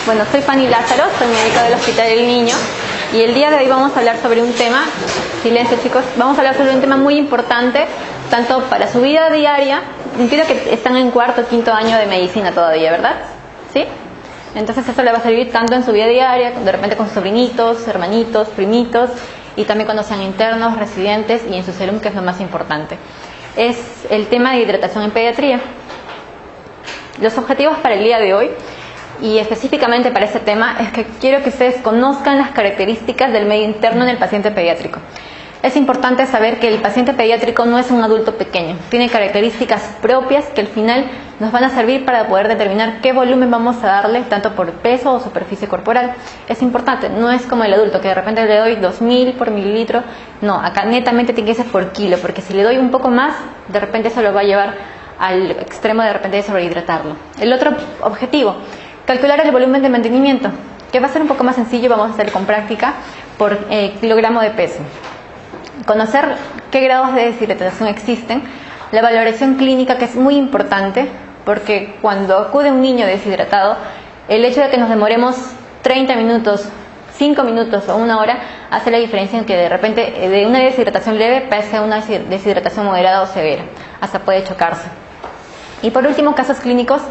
Bueno, soy Fanny Lázaro, soy médica del Hospital del Niño y el día de hoy vamos a hablar sobre un tema, silencio chicos, vamos a hablar sobre un tema muy importante tanto para su vida diaria. Entiendo que están en cuarto o quinto año de medicina todavía, ¿verdad? ¿Sí? Entonces esto le va a servir tanto en su vida diaria, de repente con sus sobrinitos, hermanitos, primitos, y también cuando sean internos, residentes y en su salud, que es lo más importante. Es el tema de hidratación en pediatría. Los objetivos para el día de hoy, y específicamente para este tema, es que quiero que ustedes conozcan las características del medio interno en el paciente pediátrico. Es importante saber que el paciente pediátrico no es un adulto pequeño, tiene características propias que al final nos van a servir para poder determinar qué volumen vamos a darle, tanto por peso o superficie corporal. Es importante, no es como el adulto que de repente le doy 2000 por mililitro, no, acá netamente tiene que ser por kilo, porque si le doy un poco más, de repente eso lo va a llevar al extremo de repente de sobrehidratarlo. El otro objetivo, calcular el volumen de mantenimiento, que va a ser un poco más sencillo, vamos a hacer con práctica, por kilogramo de peso. Conocer qué grados de deshidratación existen, la valoración clínica, que es muy importante, porque cuando acude un niño deshidratado, el hecho de que nos demoremos 30 minutos, 5 minutos o una hora, hace la diferencia en que de repente de una deshidratación leve pase a una deshidratación moderada o severa, hasta puede chocarse. Y por último, casos clínicos.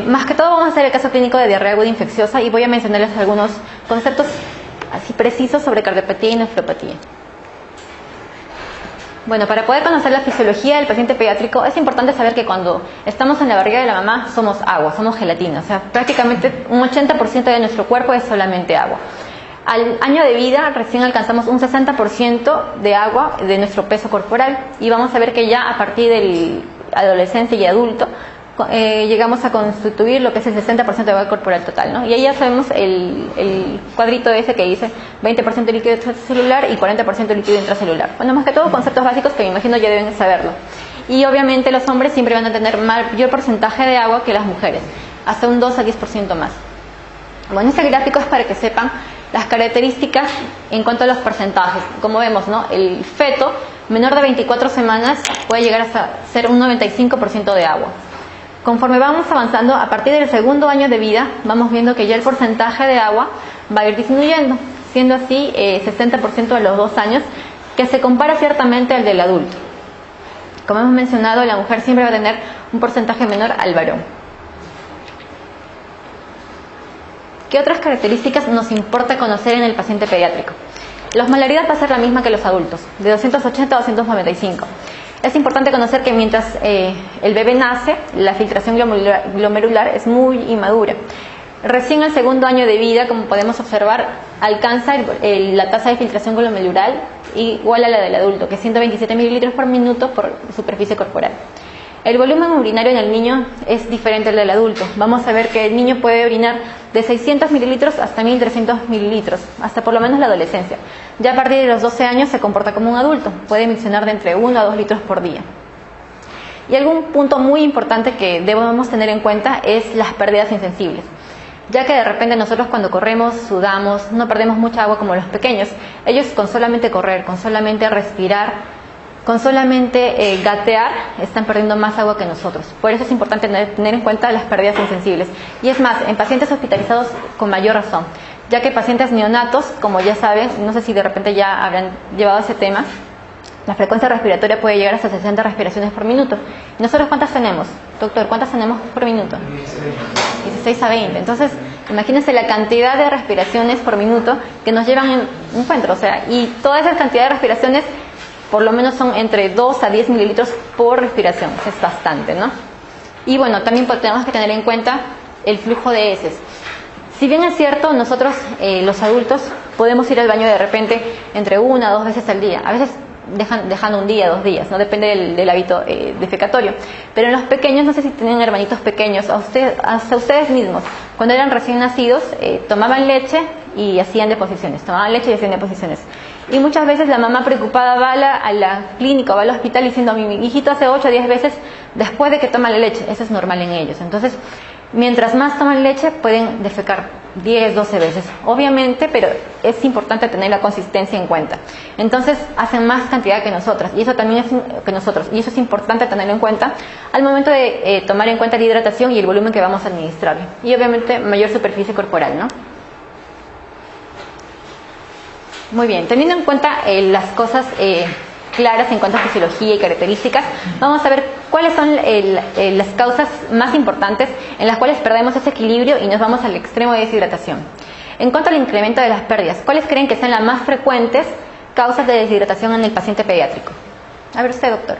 Más que todo vamos a hacer el caso clínico de diarrea aguda infecciosa y voy a mencionarles algunos conceptos así precisos sobre cardiopatía y nefropatía. Bueno, para poder conocer la fisiología del paciente pediátrico es importante saber que cuando estamos en la barriga de la mamá somos agua, somos gelatina, o sea, prácticamente un 80% de nuestro cuerpo es solamente agua. Al año de vida recién alcanzamos un 60% de agua de nuestro peso corporal y vamos a ver que ya a partir de adolescencia y adulto llegamos a constituir lo que es el 60% de agua corporal total, ¿no? Y ahí ya sabemos el cuadrito ese que dice 20% líquido extracelular y 40% líquido intracelular. Bueno, más que todo conceptos básicos que me imagino ya deben saberlo. Y obviamente los hombres siempre van a tener mayor porcentaje de agua que las mujeres, hasta un 2 a 10% más. Bueno, este gráfico es para que sepan las características en cuanto a los porcentajes. Como vemos, ¿no? El feto menor de 24 semanas puede llegar hasta ser un 95% de agua. Conforme vamos avanzando, a partir del segundo año de vida, vamos viendo que ya el porcentaje de agua va a ir disminuyendo, siendo así 60% a los 2 años, que se compara ciertamente al del adulto. Como hemos mencionado, la mujer siempre va a tener un porcentaje menor al varón. ¿Qué otras características nos importa conocer en el paciente pediátrico? La osmolaridad va a ser la misma que los adultos, de 280 a 295. Es importante conocer que mientras el bebé nace, la filtración glomerular es muy inmadura. Recién al segundo año de vida, como podemos observar, alcanza la tasa de filtración glomerular igual a la del adulto, que es 127 mililitros por minuto por superficie corporal. El volumen urinario en el niño es diferente al del adulto. Vamos a ver que el niño puede orinar de 600 mililitros hasta 1300 mililitros, hasta por lo menos la adolescencia. Ya a partir de los 12 años se comporta como un adulto, puede miccionar de entre 1 a 2 litros por día. Y algún punto muy importante que debemos tener en cuenta es las pérdidas insensibles, ya que de repente nosotros cuando corremos, sudamos, no perdemos mucha agua como los pequeños. Ellos con solamente correr, con solamente respirar, con solamente gatear, están perdiendo más agua que nosotros. Por eso es importante tener en cuenta las pérdidas insensibles. Y es más, en pacientes hospitalizados con mayor razón, ya que pacientes neonatos, como ya saben, no sé si de repente ya habrán llevado ese tema, la frecuencia respiratoria puede llegar hasta 60 respiraciones por minuto. ¿Y nosotros cuántas tenemos? Doctor, ¿cuántas tenemos por minuto? 16 a 20. Entonces, imagínense la cantidad de respiraciones por minuto que nos llevan en un encuentro. O sea, y toda esa cantidad de respiraciones por lo menos son entre 2 a 10 mililitros por respiración, es bastante, ¿no? Y bueno, también tenemos que tener en cuenta el flujo de heces. Si bien es cierto, nosotros los adultos podemos ir al baño de repente entre 1 a 2 veces al día, a veces dejando un día, 2 días, no depende del hábito defecatorio. Pero en los pequeños, no sé si tienen hermanitos pequeños, hasta ustedes mismos, cuando eran recién nacidos, tomaban leche y hacían deposiciones, y muchas veces la mamá preocupada va a la clínica o va al hospital diciendo: mi hijito hace 8 o 10 veces después de que toma la leche. Eso es normal en ellos. Entonces Mientras más toman leche, pueden defecar 10, 12 veces, obviamente, pero es importante tener la consistencia en cuenta. Entonces, hacen más cantidad que nosotras, y eso también y eso es importante tenerlo en cuenta al momento de tomar en cuenta la hidratación y el volumen que vamos a administrar. Y obviamente, mayor superficie corporal, ¿no? Muy bien, teniendo en cuenta las cosas claras en cuanto a fisiología y características, vamos a ver cuáles son las causas más importantes en las cuales perdemos ese equilibrio y nos vamos al extremo de deshidratación. En cuanto al incremento de las pérdidas, ¿cuáles creen que sean las más frecuentes causas de deshidratación en el paciente pediátrico? A ver usted, doctor.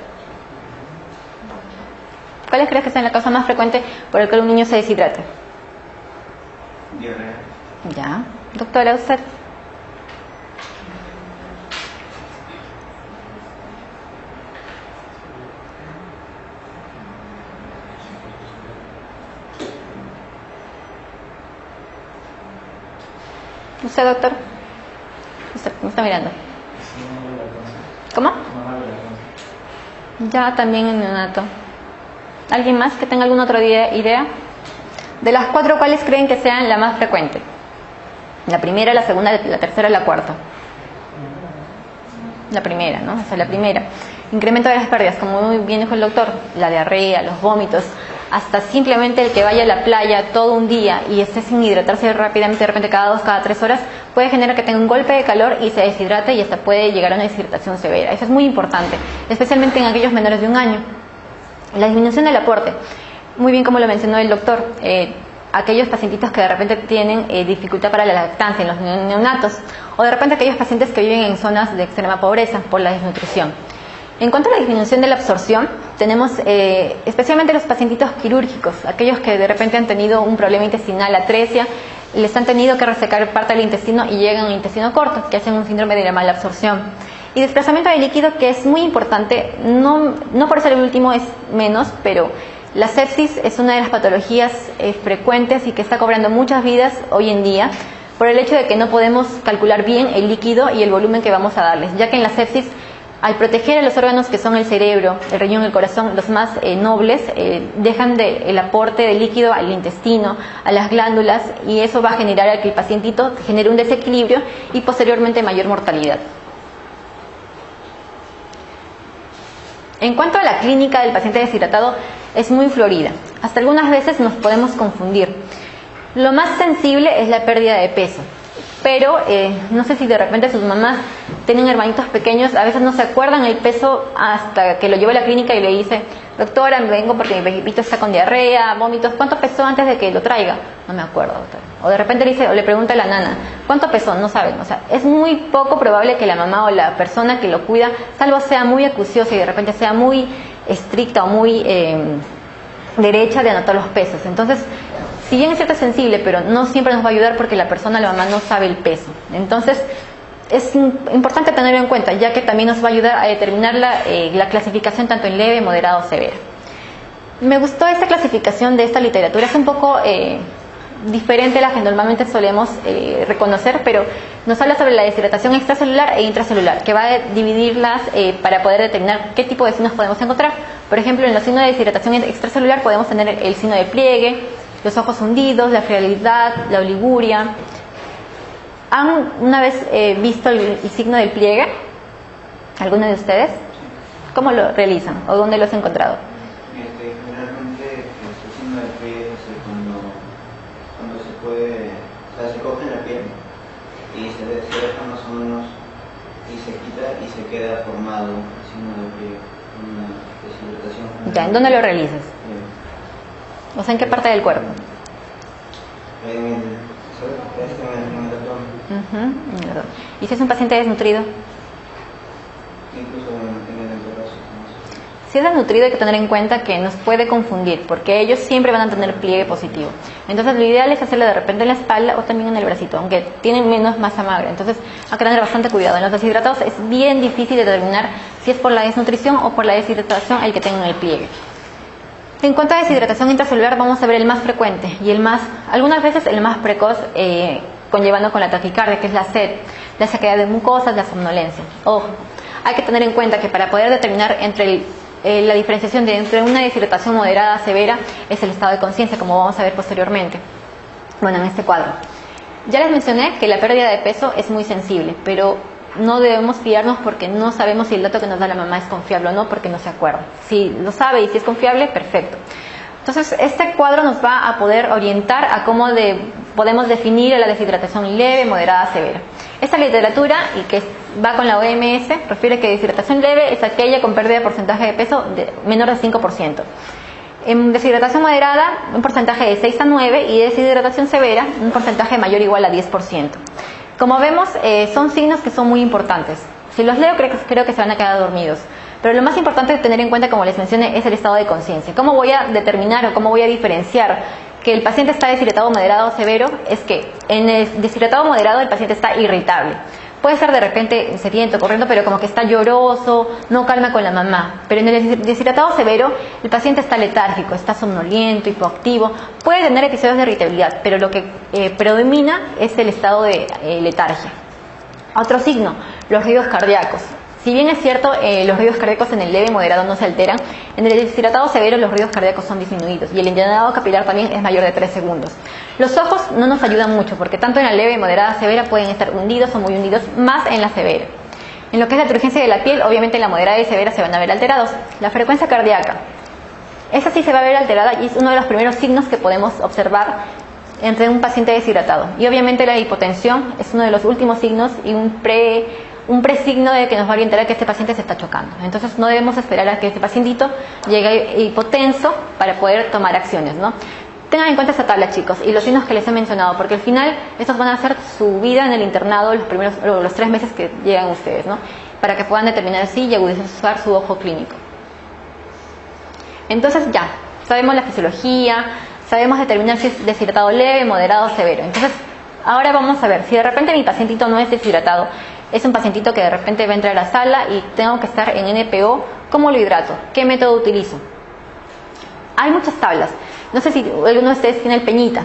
¿Cuáles creen que sean la causa más frecuente por la que un niño se deshidrate? Diarrea. Ya. Doctora, usted. ¿Usted, doctor? Usted me está mirando. ¿Cómo? Ya, también en neonato. ¿Alguien más que tenga alguna otra idea? De las 4, ¿cuáles creen que sean la más frecuente? La primera, la segunda, la tercera, la cuarta. La primera, ¿no? O sea, la primera. Incremento de las pérdidas, como muy bien dijo el doctor, la diarrea, los vómitos, hasta simplemente el que vaya a la playa todo un día y esté sin hidratarse rápidamente, de repente cada 2, cada 3 horas, puede generar que tenga un golpe de calor y se deshidrate y hasta puede llegar a una deshidratación severa. Eso es muy importante, especialmente en aquellos menores de 1 año. La disminución del aporte, muy bien como lo mencionó el doctor, aquellos pacientitos que de repente tienen dificultad para la lactancia en los neonatos, o de repente aquellos pacientes que viven en zonas de extrema pobreza por la desnutrición. En cuanto a la disminución de la absorción, tenemos especialmente los pacientitos quirúrgicos, aquellos que de repente han tenido un problema intestinal, atresia, les han tenido que resecar parte del intestino y llegan al intestino corto, que hacen un síndrome de la mala absorción. Y desplazamiento de líquido, que es muy importante, no por ser el último es menos, pero la sepsis es una de las patologías frecuentes y que está cobrando muchas vidas hoy en día, por el hecho de que no podemos calcular bien el líquido y el volumen que vamos a darles, ya que en la sepsis, al proteger a los órganos que son el cerebro, el riñón y el corazón, los más nobles, dejan el aporte de líquido al intestino, a las glándulas, y eso va a generar a que el pacientito genere un desequilibrio y posteriormente mayor mortalidad. En cuanto a la clínica del paciente deshidratado, es muy florida. Hasta algunas veces nos podemos confundir. Lo más sensible es la pérdida de peso. Pero no sé si de repente sus mamás tienen hermanitos pequeños, a veces no se acuerdan el peso hasta que lo lleva a la clínica y le dice: doctora, me vengo porque mi bebito está con diarrea, vómitos, ¿cuánto pesó antes de que lo traiga? No me acuerdo, doctora. O de repente le dice, o le pregunta a la nana, ¿cuánto pesó? No saben. O sea, es muy poco probable que la mamá o la persona que lo cuida, salvo sea muy acuciosa y de repente sea muy estricta o muy derecha de anotar los pesos. Entonces, si bien es cierto, es sensible, pero no siempre nos va a ayudar porque la persona, la mamá, no sabe el peso. Entonces, es importante tenerlo en cuenta, ya que también nos va a ayudar a determinar la clasificación tanto en leve, moderado o severa. Me gustó esta clasificación de esta literatura, es un poco diferente a la que normalmente solemos reconocer, pero nos habla sobre la deshidratación extracelular e intracelular, que va a dividirlas para poder determinar qué tipo de signos podemos encontrar. Por ejemplo, en los signos de deshidratación extracelular podemos tener el signo de pliegue, los ojos hundidos, la frialdad, la oliguria. ¿Han una vez visto el signo del pliegue? ¿Alguno de ustedes? ¿Cómo lo realizan o dónde lo has encontrado? Generalmente el signo del pliegue es cuando se puede, o sea, se coge la piel y se deja más o menos y se quita y se queda formado el signo del pliegue, una deshidratación. Ya, ¿en dónde lo realizas? O sea, ¿en qué parte del cuerpo? En el abdomen. ¿Y si es un paciente desnutrido? Incluso en el antebrazo. Si es desnutrido, hay que tener en cuenta que nos puede confundir, porque ellos siempre van a tener pliegue positivo. Entonces, lo ideal es hacerlo de repente en la espalda o también en el bracito, aunque tienen menos masa magra. Entonces, hay que tener bastante cuidado. En los deshidratados es bien difícil determinar si es por la desnutrición o por la deshidratación el que tengan el pliegue. En cuanto a deshidratación intracelular, vamos a ver el más frecuente y algunas veces el más precoz, conllevando con la taquicardia, que es la sed, la sequedad de mucosas, la somnolencia. Ojo, hay que tener en cuenta que para poder determinar entre la diferenciación entre una deshidratación moderada severa es el estado de conciencia, como vamos a ver posteriormente. Bueno, en este cuadro. Ya les mencioné que la pérdida de peso es muy sensible, pero no debemos fiarnos porque no sabemos si el dato que nos da la mamá es confiable o no, porque no se acuerda. Si lo sabe y si es confiable, perfecto. Entonces, este cuadro nos va a poder orientar a cómo podemos definir la deshidratación leve, moderada, severa. Esta literatura, y que va con la OMS, refiere que deshidratación leve es aquella con pérdida de porcentaje de peso menor de 5%. En deshidratación moderada, un porcentaje de 6 a 9, y deshidratación severa, un porcentaje mayor o igual a 10%. Como vemos, son signos que son muy importantes. Si los leo, creo que se van a quedar dormidos. Pero lo más importante de tener en cuenta, como les mencioné, es el estado de conciencia. ¿Cómo voy a determinar o cómo voy a diferenciar que el paciente está deshidratado moderado o severo? Es que en el deshidratado moderado el paciente está irritable. Puede ser de repente sediento, corriendo, pero como que está lloroso, no calma con la mamá. Pero en el deshidratado severo el paciente está letárgico, está somnoliento, hipoactivo. Puede tener episodios de irritabilidad, pero lo que predomina es el estado de letargia. Otro signo, los ruidos cardíacos. Si bien es cierto, los ruidos cardíacos en el leve y moderado no se alteran, en el deshidratado severo los ruidos cardíacos son disminuidos y el llenado capilar también es mayor de 3 segundos. Los ojos no nos ayudan mucho porque tanto en la leve y moderada severa pueden estar hundidos o muy hundidos, más en la severa. En lo que es la turgencia de la piel, obviamente en la moderada y severa se van a ver alterados. La frecuencia cardíaca, esa sí se va a ver alterada y es uno de los primeros signos que podemos observar entre un paciente deshidratado. Y obviamente la hipotensión es uno de los últimos signos y un presigno de que nos va a orientar a que este paciente se está chocando. Entonces no debemos esperar a que este pacientito llegue hipotenso para poder tomar acciones, ¿no? Tengan en cuenta esta tabla, chicos, y los signos que les he mencionado, porque al final estos van a ser su vida en el internado los 3 meses que llegan ustedes, ¿no? Para que puedan determinar si y agudizar su ojo clínico. Entonces ya, sabemos la fisiología, sabemos determinar si es deshidratado leve, moderado o severo. Entonces, ahora vamos a ver, si de repente mi pacientito no es deshidratado, es un pacientito que de repente va a entrar a la sala y tengo que estar en NPO, ¿cómo lo hidrato? ¿Qué método utilizo? Hay muchas tablas. No sé si alguno de ustedes tiene el Peñita.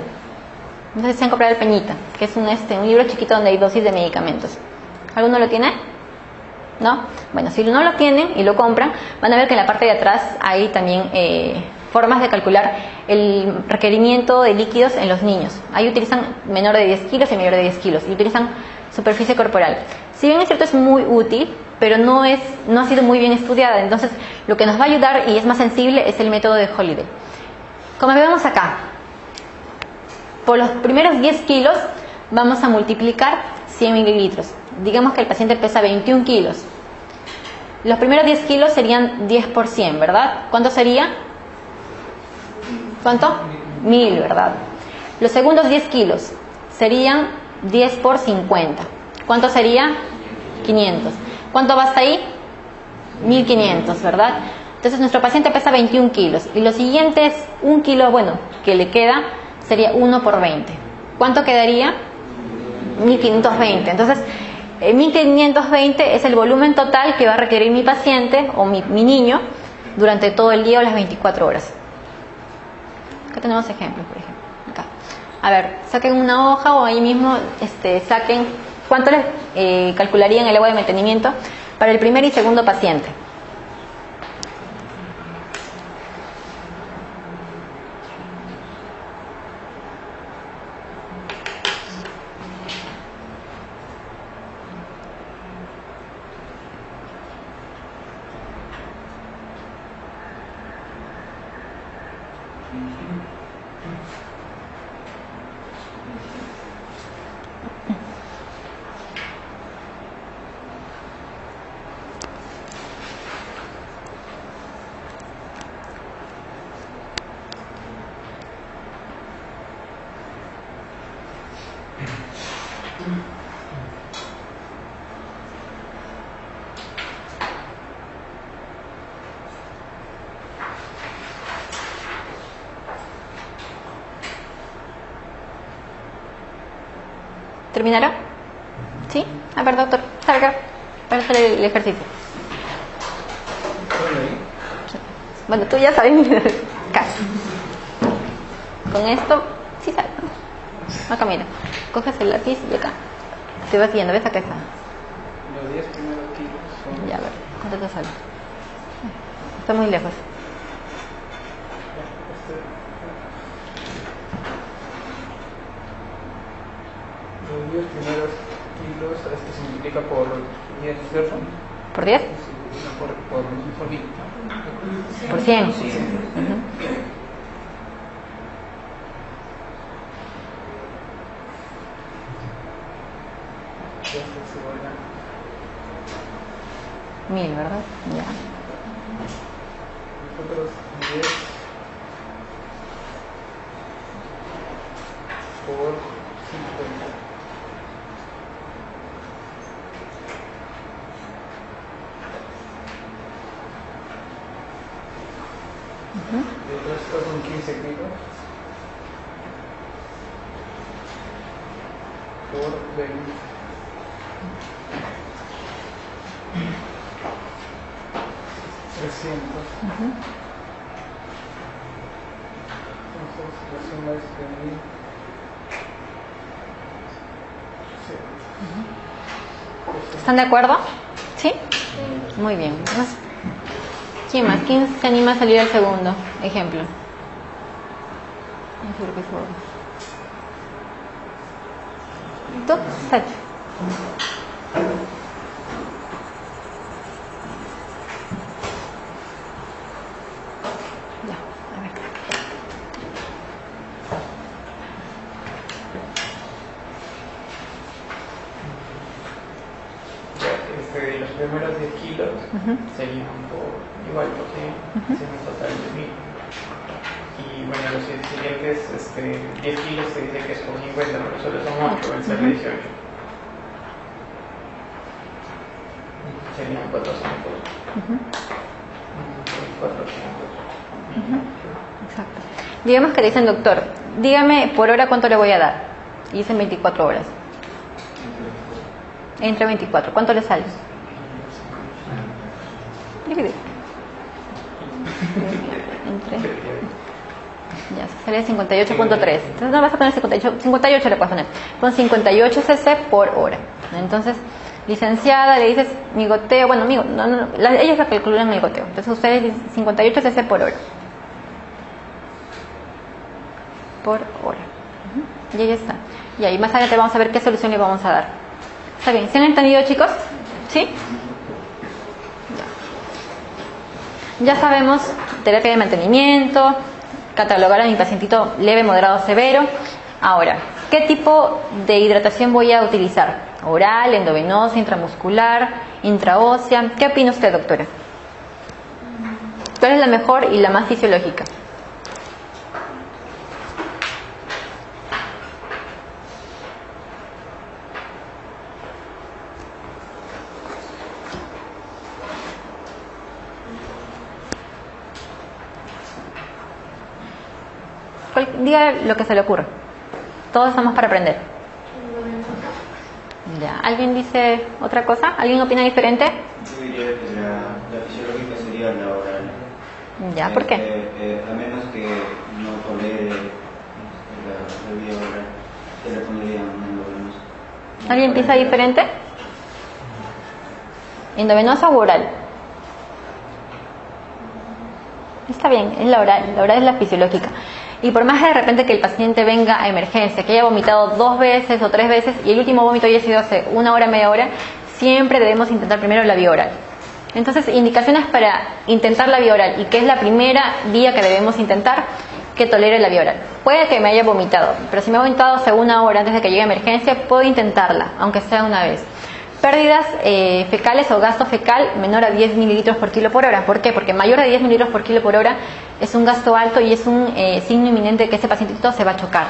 No sé si se han comprado el Peñita, que es un libro chiquito donde hay dosis de medicamentos. ¿Alguno lo tiene? ¿No? Bueno, si no lo tienen y lo compran, van a ver que en la parte de atrás hay también formas de calcular el requerimiento de líquidos en los niños. Ahí utilizan menor de 10 kilos y mayor de 10 kilos y utilizan superficie corporal. Si bien es cierto, es muy útil, pero no ha sido muy bien estudiada. Entonces, lo que nos va a ayudar y es más sensible es el método de Holiday. Como vemos acá, por los primeros 10 kilos vamos a multiplicar 100 mililitros. Digamos que el paciente pesa 21 kilos. Los primeros 10 kilos serían 10 por 100, ¿verdad? ¿Cuánto sería? ¿Cuánto? 1000, ¿verdad? Los segundos 10 kilos serían 10 por 50. ¿Cuánto sería? 500. ¿Cuánto va hasta ahí? 1500, ¿verdad? Entonces nuestro paciente pesa 21 kilos y los siguientes 1 kilo, bueno, que le queda sería 1 por 20. ¿Cuánto quedaría? 1520. Entonces, 1520 es el volumen total que va a requerir mi paciente o mi niño durante todo el día o las 24 horas. Acá tenemos ejemplos, por ejemplo. Acá. A ver, saquen una hoja o ahí mismo saquen cuánto les calcularían el agua de mantenimiento para el primer y segundo paciente. ¿Terminaron? ¿Sí? A ver, doctor, salga para hacer el ejercicio. Bueno, tú ya sabes. Casi. Con esto, sí sale. Acá mira, coges el lápiz y acá. Te vas siguiendo, ¿ves? Acá está. Los 10 primeros kilos son... Ya, a ver, ¿cuánto te sale? está muy lejos. Los 10 primeros kilos, esto se multiplica por 10, ¿cierto? ¿Por 10? Sí, no, por 10. Por 100. Sí. Ya se vuelve 1000, ¿verdad? Ya. nosotros 10 por 50. Estos son 15 kilos por 20. Entonces la suma es de 1000. ¿Están de acuerdo? ¿Sí? Muy bien. ¿Quién más? ¿Quién se anima a salir al segundo ejemplo? ¿Tú? Sal. Ya, a ver. Los primeros 10 kilos serían igual porque es un total de 1000. Y bueno, los siguientes 10 kilos se dice que es por 50, pero solo son 8, el ser 18. Serían 400. 400. Exacto. Digamos que le dicen, doctor, dígame por hora cuánto le voy a dar. Y dicen 24 horas. Entre 24, ¿cuánto le sale? Dividir. Entre. Ya, sale 58.3. Entonces no vas a poner 58 le puedes poner. Pon 58 cc por hora. Entonces, licenciada, le dices mi goteo, bueno, ellos lo calculan el goteo. Entonces ustedes dicen 58 cc por hora. Por hora. Y ahí está. Y ahí más adelante vamos a ver qué solución le vamos a dar. ¿Está bien? ¿Se han entendido, chicos? ¿Sí? Ya sabemos terapia de mantenimiento, catalogar a mi pacientito leve, moderado, severo. Ahora, ¿qué tipo de hidratación voy a utilizar? ¿Oral, endovenosa, intramuscular, intraósea? ¿Qué opina usted, doctora? ¿Cuál es la mejor y la más fisiológica? Diga lo que se le ocurra. Todos estamos para aprender. Ya. ¿Alguien dice otra cosa? ¿Alguien opina diferente? Yo diría que la fisiológica sería la oral. Ya, ¿por qué? A menos que no tolere la vía oral, se le pondría un endovenoso. ¿Alguien piensa diferente? ¿Endovenosa o oral? Está bien, es la oral es la fisiológica. Y por más de repente que el paciente venga a emergencia, que haya vomitado 2 veces o 3 veces y el último vómito haya sido hace 1 hora, media hora, siempre debemos intentar primero la vía oral. Entonces, indicaciones para intentar la vía oral y que es la primera vía que debemos intentar, que tolere la vía oral. Puede que me haya vomitado, pero si me ha vomitado hace 1 hora antes de que llegue a emergencia, puedo intentarla, aunque sea una vez. Pérdidas fecales o gasto fecal menor a 10 mililitros por kilo por hora. ¿Por qué? Porque mayor a 10 mililitros por kilo por hora es un gasto alto y es un signo inminente de que ese pacientito se va a chocar.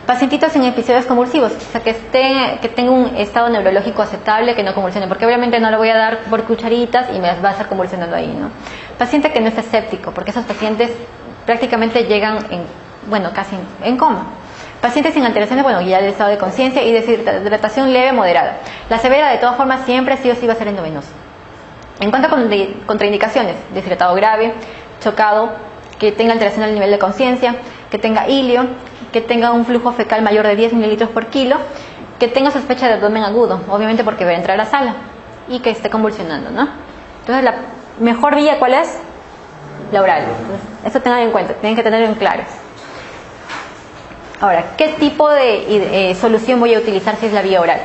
Pacientitos en episodios convulsivos, o sea, que tenga un estado neurológico aceptable, que no convulsione, porque obviamente no le voy a dar por cucharitas y me va a estar convulsionando ahí, ¿no? Paciente que no esté escéptico, porque esos pacientes prácticamente llegan casi en coma. Pacientes sin alteraciones, ya del estado de conciencia y deshidratación leve, moderada. La severa, de todas formas, siempre sí o sí va a ser endovenosa. En cuanto a contraindicaciones, deshidratado grave, chocado, que tenga alteración al nivel de conciencia, que tenga ilio, que tenga un flujo fecal mayor de 10 mililitros por kilo, que tenga sospecha de abdomen agudo, obviamente porque va a entrar a la sala, y que esté convulsionando, ¿no? Entonces, la mejor vía, ¿cuál es? la oral. Entonces, eso tengan en cuenta, tienen que tenerlo en claro. Ahora, ¿qué tipo de solución voy a utilizar si es la vía oral?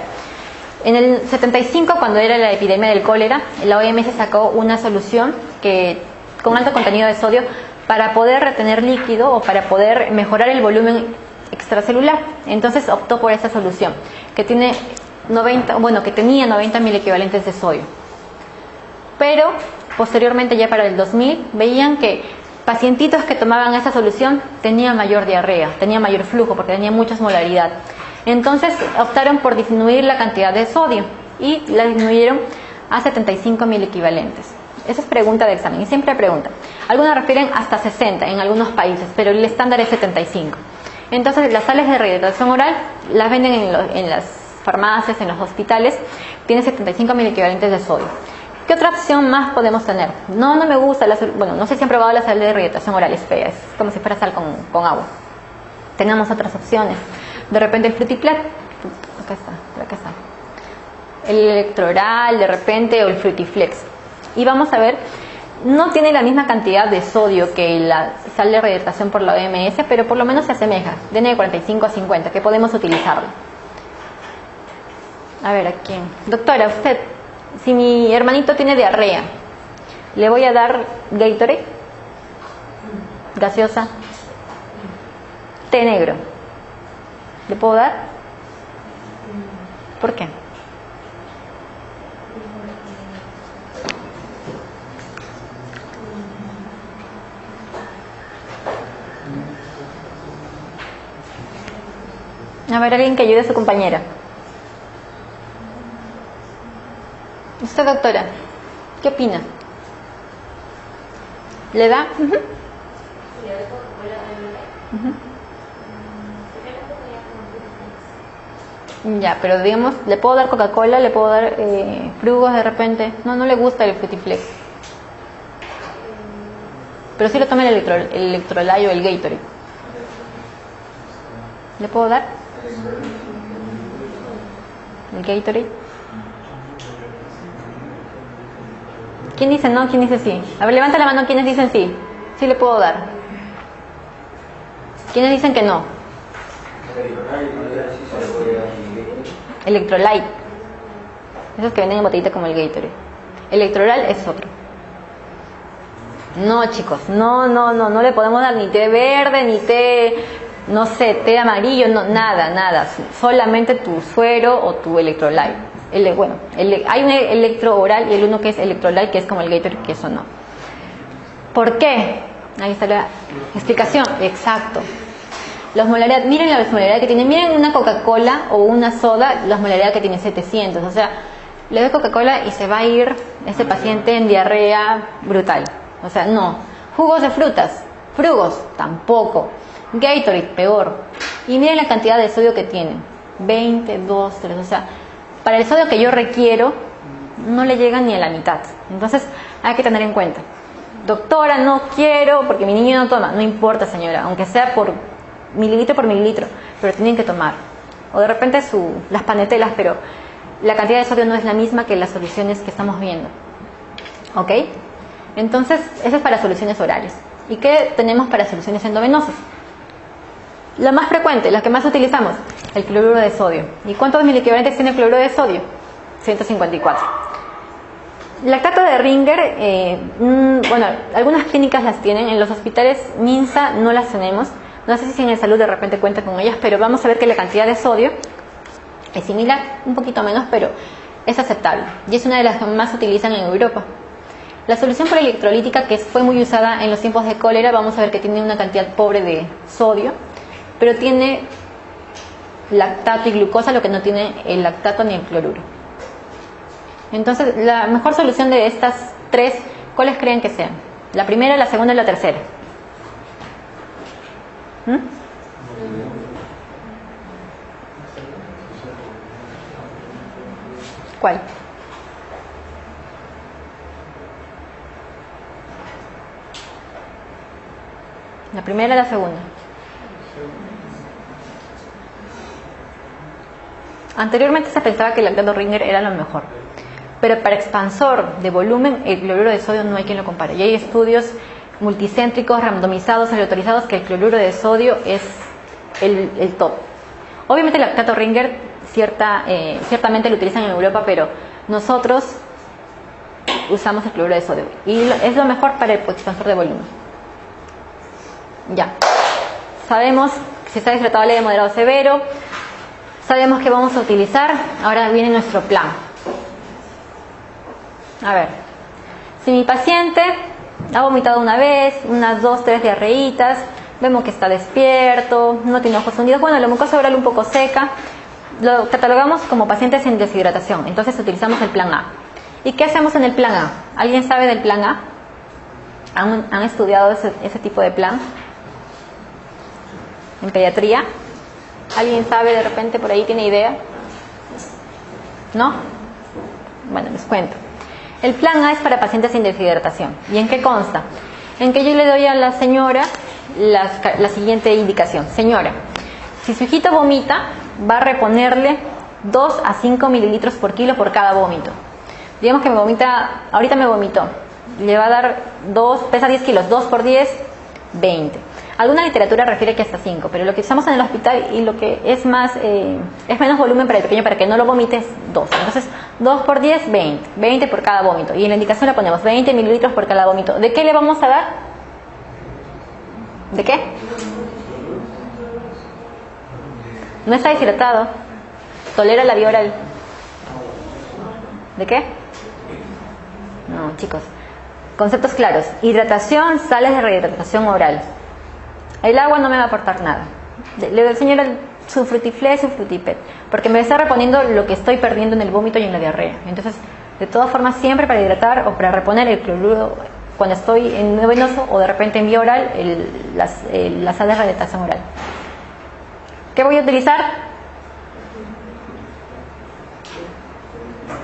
En el 75, cuando era la epidemia del cólera, la OMS sacó una solución con alto contenido de sodio para poder retener líquido o para poder mejorar el volumen extracelular. Entonces optó por esa solución, que tenía 90 mil equivalentes de sodio. Pero posteriormente, ya para el 2000, veían que pacientitos que tomaban esa solución tenían mayor diarrea, tenían mayor flujo porque tenía mucha osmolaridad. Entonces optaron por disminuir la cantidad de sodio y la disminuyeron a 75 mil equivalentes. Esa es pregunta de examen y siempre preguntan. Algunos refieren hasta 60 en algunos países, pero el estándar es 75. Entonces las sales de rehidratación oral las venden en las farmacias, en los hospitales, tienen 75 mil equivalentes de sodio. ¿Qué otra opción más podemos tener? No me gusta, no sé si han probado la sal de rehidratación oral, es fea, es como si fuera sal con agua. Tenemos otras opciones. De repente el Frutiflex, acá está. El Electroral, de repente, o el Frutiflex. Y vamos a ver, no tiene la misma cantidad de sodio que la sal de rehidratación por la OMS, pero por lo menos se asemeja, de 45 a 50, que podemos utilizarlo. A ver, aquí. Doctora, usted, si mi hermanito tiene diarrea, ¿le voy a dar Gatorade? Gaseosa. Té negro. ¿Le puedo dar? ¿Por qué? A ver, alguien que ayude a su compañera. Usted, doctora, ¿qué opina? ¿Le da? Ya, pero digamos, ¿le puedo dar Coca-Cola? ¿Le puedo dar frugos de repente? No le gusta el Frutiflex. Pero sí lo toma el Electrolyte o el Gatorade. ¿Le puedo dar? ¿El Gatorade? ¿Quién dice no? ¿Quién dice sí? A ver, levanta la mano quienes dicen sí. Sí le puedo dar. ¿Quiénes dicen que no? Electrolyte. Esos que venden en botellita como el Gatorade. Electrolyte es otro. No, chicos, no le podemos dar ni té verde, ni té, no sé, té amarillo, no, nada. Solamente tu suero o tu Electrolyte. Hay un electro oral y el uno que es Electrolyte, que es como el Gatorade, que eso no. ¿Por qué? Ahí está la explicación. Exacto. La osmolaridad, miren la osmolaridad que tiene. Miren una Coca-Cola o una soda, la osmolaridad que tiene 700. O sea, le doy Coca-Cola y se va a ir ese paciente en diarrea brutal. O sea, no. Jugos de frutas, frugos, tampoco. Gatorade, peor. Y miren la cantidad de sodio que tiene. 20, 2, 3. O sea, para el sodio que yo requiero, no le llega ni a la mitad. Entonces, hay que tener en cuenta. Doctora, no quiero porque mi niño no toma. No importa, señora, aunque sea por mililitro, pero tienen que tomar. O de repente las panetelas, pero la cantidad de sodio no es la misma que las soluciones que estamos viendo. ¿Ok? Entonces, eso es para soluciones orales. ¿Y qué tenemos para soluciones endovenosas? La más frecuente, la que más utilizamos, el cloruro de sodio. ¿Y cuántos miliequivalentes tiene el cloruro de sodio? 154. Lactato de Ringer, algunas clínicas las tienen, en los hospitales MINSA no las tenemos. No sé si en el salud de repente cuenta con ellas, pero vamos a ver que la cantidad de sodio es similar, un poquito menos, pero es aceptable. Y es una de las que más se utilizan en Europa. La solución por electrolítica, que fue muy usada en los tiempos de cólera, vamos a ver que tiene una cantidad pobre de sodio, pero tiene lactato y glucosa, lo que no tiene el lactato ni el cloruro. Entonces, la mejor solución de estas tres, ¿cuáles creen que sean? ¿La primera, la segunda y la tercera? ¿Cuál? La primera y la segunda. Anteriormente se pensaba que el lactato Ringer era lo mejor, pero para expansor de volumen, el cloruro de sodio no hay quien lo compare. Y hay estudios multicéntricos, randomizados, aleatorizados, que el cloruro de sodio es el top. Obviamente el lactato Ringer ciertamente lo utilizan en Europa, pero nosotros usamos el cloruro de sodio y es lo mejor para el expansor de volumen. Ya. Sabemos si está deshidratado leve, moderado, severo. Sabemos que vamos a utilizar. Ahora viene nuestro plan. A ver. Si mi paciente ha vomitado una vez, unas 2, 3 diarreitas, vemos que está despierto, no tiene ojos hundidos, bueno, la mucosa oral un poco seca, lo catalogamos como pacientes en deshidratación. Entonces utilizamos el plan A. ¿Y qué hacemos en el plan A? ¿Alguien sabe del plan A? ¿Han estudiado ese tipo de plan en pediatría? ¿Alguien sabe de repente por ahí, tiene idea? ¿No? Bueno, les cuento. El plan A es para pacientes sin deshidratación. ¿Y en qué consta? En que yo le doy a la señora la siguiente indicación. Señora, si su hijito vomita, va a reponerle 2 a 5 mililitros por kilo por cada vómito. Digamos que me vomita, ahorita me vomitó. Le va a dar 2, pesa 10 kilos, 2 por 10, 20. Alguna literatura refiere que hasta 5, pero lo que usamos en el hospital y lo que es más, es menos volumen para el pequeño, para que no lo vomites, 2. Entonces, 2 por 10, 20. 20 por cada vómito. Y en la indicación le ponemos 20 mililitros por cada vómito. ¿De qué le vamos a dar? ¿De qué? No está deshidratado. Tolera la vía oral. ¿De qué? No, chicos. Conceptos claros. Hidratación, sales de rehidratación oral. El agua no me va a aportar nada. Le doy al señor su frutiflé, su frutipet, porque me está reponiendo lo que estoy perdiendo en el vómito y en la diarrea. Entonces, de todas formas, siempre para hidratar o para reponer el cloruro cuando estoy en nuevo venoso o de repente en vía oral, la sal de rehidratación oral. ¿Qué voy a utilizar?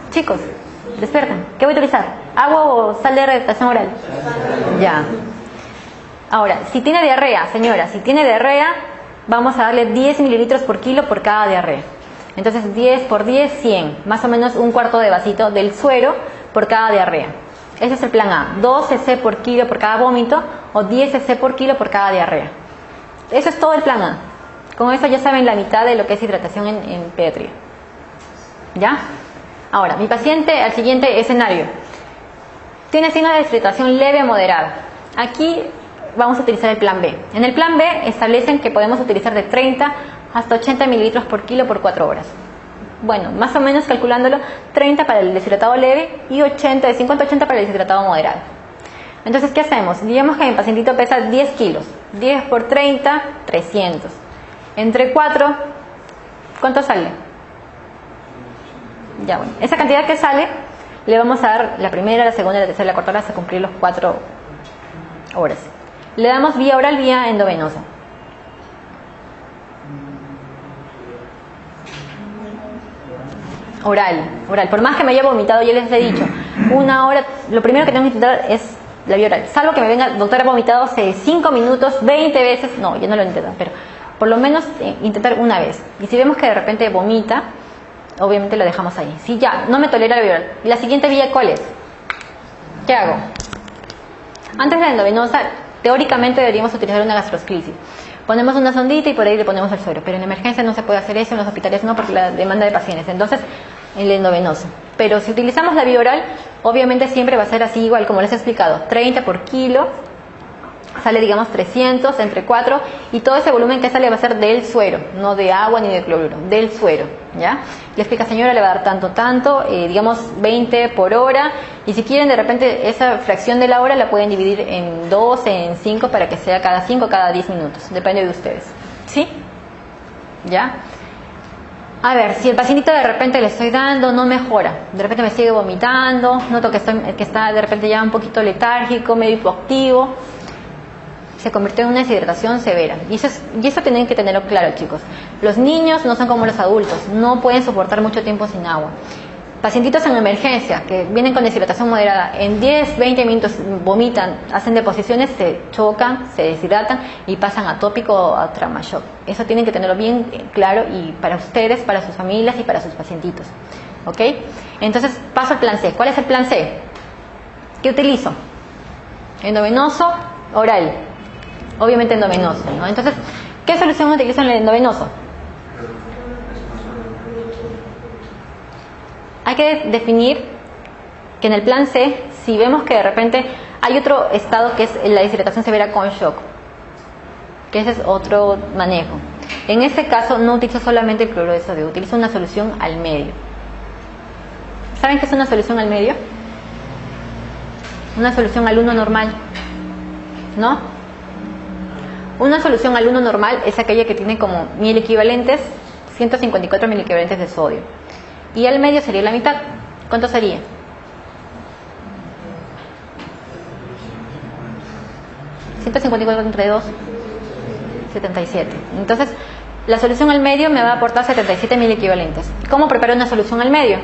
Chicos, despiertan. ¿Qué voy a utilizar? ¿Agua o sal de rehidratación oral? Ya. Ahora, si tiene diarrea, señora, si tiene diarrea, vamos a darle 10 mililitros por kilo por cada diarrea. Entonces, 10 por 10, 100. Más o menos un cuarto de vasito del suero por cada diarrea. Ese es el plan A. 2 cc por kilo por cada vómito o 10 cc por kilo por cada diarrea. Eso es todo el plan A. Con eso ya saben la mitad de lo que es hidratación en pediatría. ¿Ya? Ahora, mi paciente, al siguiente escenario. Tiene signos de deshidratación leve o moderada. Aquí vamos a utilizar el plan B. En el plan B establecen que podemos utilizar de 30 hasta 80 mililitros por kilo por 4 horas. Bueno, más o menos calculándolo, 30 para el deshidratado leve y 80, de 50 a 80 para el deshidratado moderado. Entonces, ¿qué hacemos? Digamos que mi pacientito pesa 10 kilos. 10 por 30, 300. Entre 4, ¿cuánto sale? Ya, bueno. Esa cantidad que sale, le vamos a dar la primera, la segunda, la tercera, la cuarta hora hasta cumplir los 4 horas. Le damos vía oral, vía endovenosa. Oral. Por más que me haya vomitado, yo les he dicho, 1 hora, lo primero que tengo que intentar es la vía oral. Salvo que me venga, doctora, vomitado hace 5 minutos, 20 veces, no, yo no lo intento, pero por lo menos intentar una vez. Y si vemos que de repente vomita, obviamente lo dejamos ahí. Si ya no me tolera la vía oral, ¿y la siguiente vía cuál es? ¿Qué hago? Antes de la endovenosa, teóricamente deberíamos utilizar una gastrosclisis. Ponemos una sondita y por ahí le ponemos el suero, pero en emergencia no se puede hacer eso, en los hospitales no, porque la demanda de pacientes. Entonces, el endovenoso. Pero si utilizamos la vía oral, obviamente siempre va a ser así igual, como les he explicado, 30 por kilo, sale digamos 300 entre 4, y todo ese volumen que sale va a ser del suero, no de agua ni de cloruro, del suero, ¿ya? Le explica, señora, le va a dar tanto, digamos 20 por hora, y si quieren de repente esa fracción de la hora la pueden dividir en 2, en 5, para que sea cada 5, cada 10 minutos, depende de ustedes, ¿sí? ¿Ya? A ver, si el pacientito de repente le estoy dando, no mejora, de repente me sigue vomitando, noto que está de repente ya un poquito letárgico, medio hipoactivo, se convirtió en una deshidratación severa. Y eso tienen que tenerlo claro, chicos. Los niños no son como los adultos, no pueden soportar mucho tiempo sin agua. Pacientitos en emergencia que vienen con deshidratación moderada, en 10, 20 minutos vomitan, hacen deposiciones, se chocan, se deshidratan y pasan a tópico o a trauma shock. Eso tienen que tenerlo bien claro, y para ustedes, para sus familias y para sus pacientitos. ¿Ok? Entonces paso al plan C. ¿Cuál es el plan C? ¿Qué utilizo? Endovenoso, oral, obviamente endovenoso, ¿no? Entonces, ¿qué solución utilizo en el endovenoso? Hay que definir que en el plan C, si vemos que de repente hay otro estado que es la deshidratación severa con shock, que ese es otro manejo. En este caso no utilizo solamente el cloruro de sodio, utilizo una solución al medio. ¿Saben qué es una solución al medio? Una solución al 1 normal, ¿no? Una solución al 1 normal es aquella que tiene como 1000 equivalentes, 154 mil equivalentes de sodio. Y al medio sería la mitad. ¿Cuánto sería? ¿154 entre 2? 77. Entonces, la solución al medio me va a aportar 77 mil equivalentes. ¿Cómo preparo una solución al medio?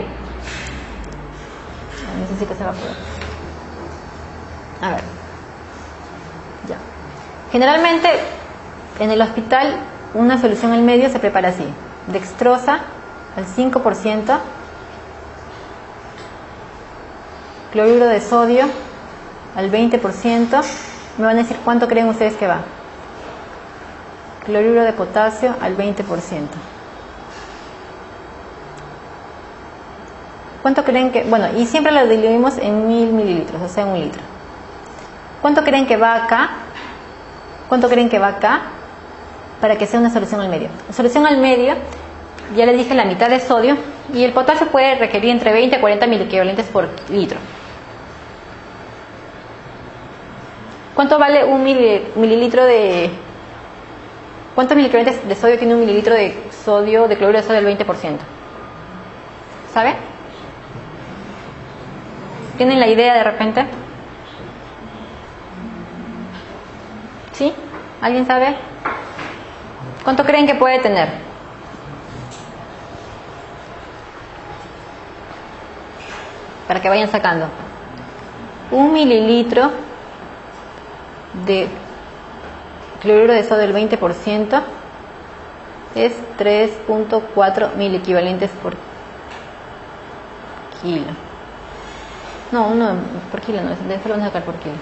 Necesito que se va a poder. A ver. Ya. Generalmente, en el hospital, una solución al medio se prepara así. Dextrosa al 5%, cloruro de sodio al 20%. Me van a decir cuánto creen ustedes que va. Cloruro de potasio al 20%. ¿Cuánto creen que...? Bueno, y siempre lo diluimos en 1000 mililitros, o sea, 1 litro. ¿Cuánto creen que va acá? ¿Cuánto creen que va acá? Para que sea una solución al medio. La solución al medio, ya les dije, la mitad de sodio, y el potasio puede requerir entre 20 a 40 mil equivalentes por litro. ¿Cuánto vale un mililitro de... ¿Cuántos miliequivalentes de sodio tiene un mililitro de sodio, de cloruro de sodio del 20%? ¿Sabe? ¿Tienen la idea de repente? ¿Sí? ¿Alguien sabe? ¿Cuánto creen que puede tener? Para que vayan sacando. 1 mililitro de cloruro de sodio del 20% es 3.4 mil equivalentes por kilo. No, por kilo no, de eso lo vamos a sacar por kilo.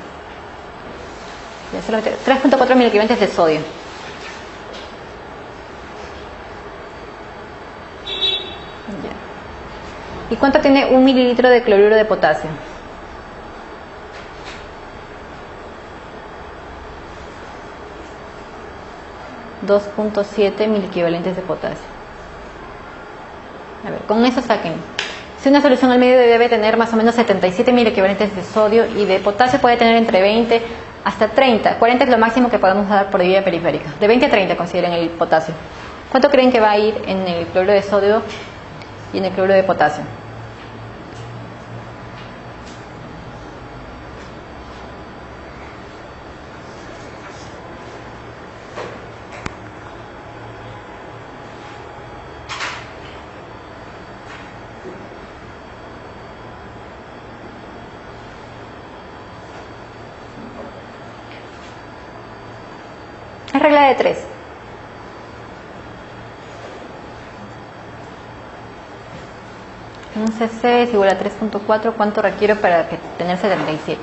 3.4 mil equivalentes de sodio. Ya. ¿Y cuánto tiene 1 mililitro de cloruro de potasio? 2.7 mil equivalentes de potasio. A ver, con eso saquen. Si una solución al medio debe tener más o menos 77 mil equivalentes de sodio, y de potasio puede tener entre 20 hasta 30. 40 es lo máximo que podemos dar por vía periférica. De 20 a 30 consideren el potasio. ¿Cuánto creen que va a ir en el cloruro de sodio y en el cloruro de potasio? Es regla de 3. Un cc es igual a 3.4. ¿Cuánto requiero para tener 77?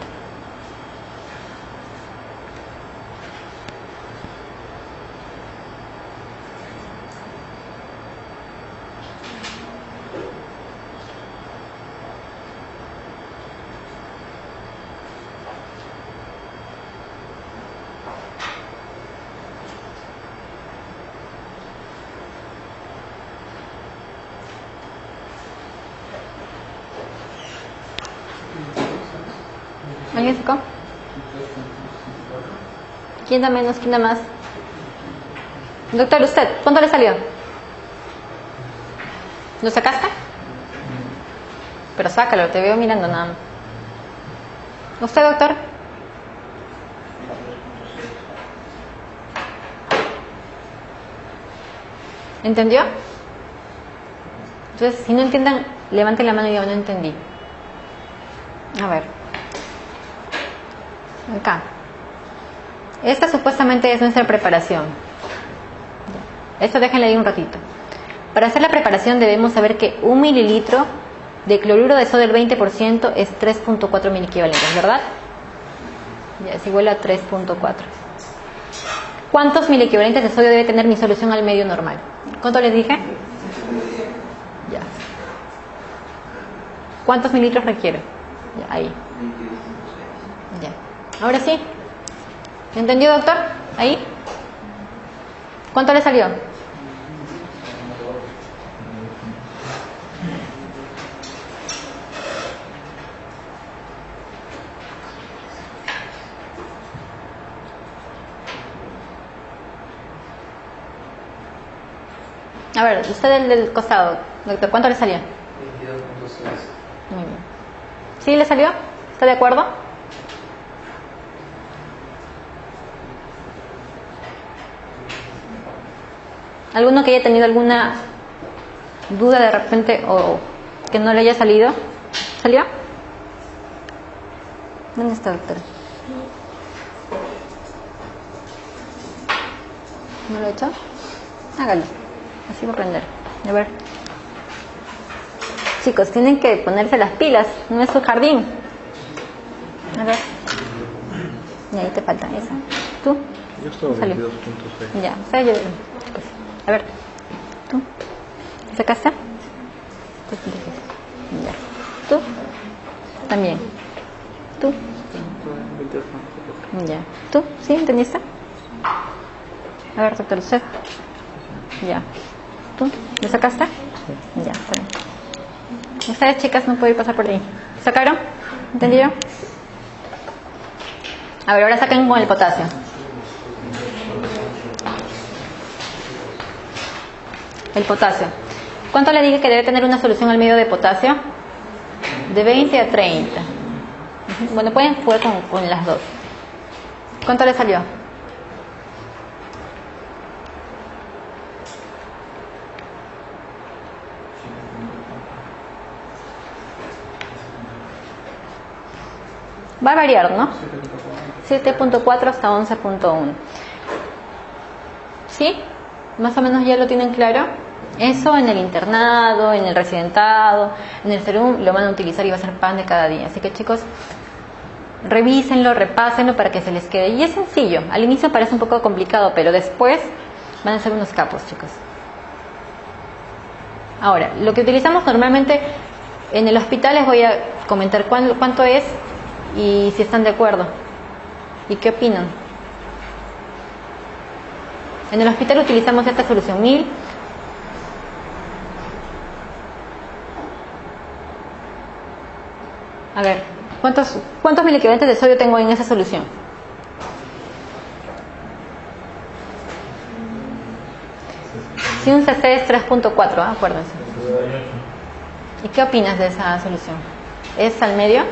¿Alguien sacó? ¿Quién da menos? ¿Quién da más? Doctor, ¿usted? ¿Cuánto le salió? ¿Lo sacaste? Pero sácalo, te veo mirando nada más. ¿Usted, doctor? ¿Entendió? Entonces, si no entiendan, levanten la mano y digan, no entendí. A ver. Acá. Esta supuestamente es nuestra preparación. Esto déjenle ahí un ratito. Para hacer la preparación debemos saber que 1 mililitro de cloruro de sodio del 20% es 3.4 mil equivalentes, ¿verdad? Ya es igual a 3.4. ¿Cuántos miliequivalentes de sodio debe tener mi solución al medio normal? ¿Cuánto les dije? Ya. ¿Cuántos mililitros requiere? Ya, ahí. Ya. Ahora sí. ¿Entendió, doctor? Ahí. ¿Cuánto le salió? A ver, usted del costado, doctor, ¿cuánto le salió? 22.6. Muy bien. ¿Sí le salió? ¿Está de acuerdo? ¿Alguno que haya tenido alguna duda de repente o que no le haya salido? ¿Salió? ¿Dónde está, doctor? ¿No lo he hecho? Hágalo. Así va a aprender. A ver. Chicos, tienen que ponerse las pilas. No es su jardín. A ver. Y ahí te falta esa. ¿Tú? Yo estaba Salió. 22.6. Ya, o sea, yo... A ver. ¿Tú? ¿Sacaste? Ya. ¿Tú? También. ¿Tú? Ya. ¿Tú? ¿Sí? ¿Entendiste? A ver, doctor, ¿usted? Ya. ¿Tú? ¿Lo sacaste? Ya, está bien. Ustedes, chicas, no pueden pasar por ahí. ¿Sacaron? ¿Entendido? A ver, ahora saquen con el potasio. El potasio. ¿Cuánto le dije que debe tener una solución al medio de potasio? De 20 a 30. Bueno, pueden jugar con las dos. ¿Cuánto le salió? Va a variar, ¿no? 7.4 hasta 11.1. ¿Sí? Más o menos ya lo tienen claro. Eso en el internado, en el residentado, en el serum lo van a utilizar y va a ser pan de cada día. Así que, chicos, revísenlo, repásenlo para que se les quede. Y es sencillo. Al inicio parece un poco complicado, pero después van a ser unos capos, chicos. Ahora, lo que utilizamos normalmente en el hospital les voy a comentar cuánto es y si están de acuerdo y qué opinan. En el hospital utilizamos esta solución 1000. A ver, ¿cuántos miliequivalentes de sodio tengo en esa solución? Si un CC es 3.4, acuérdense. ¿Y qué opinas de esa solución? ¿Es al medio?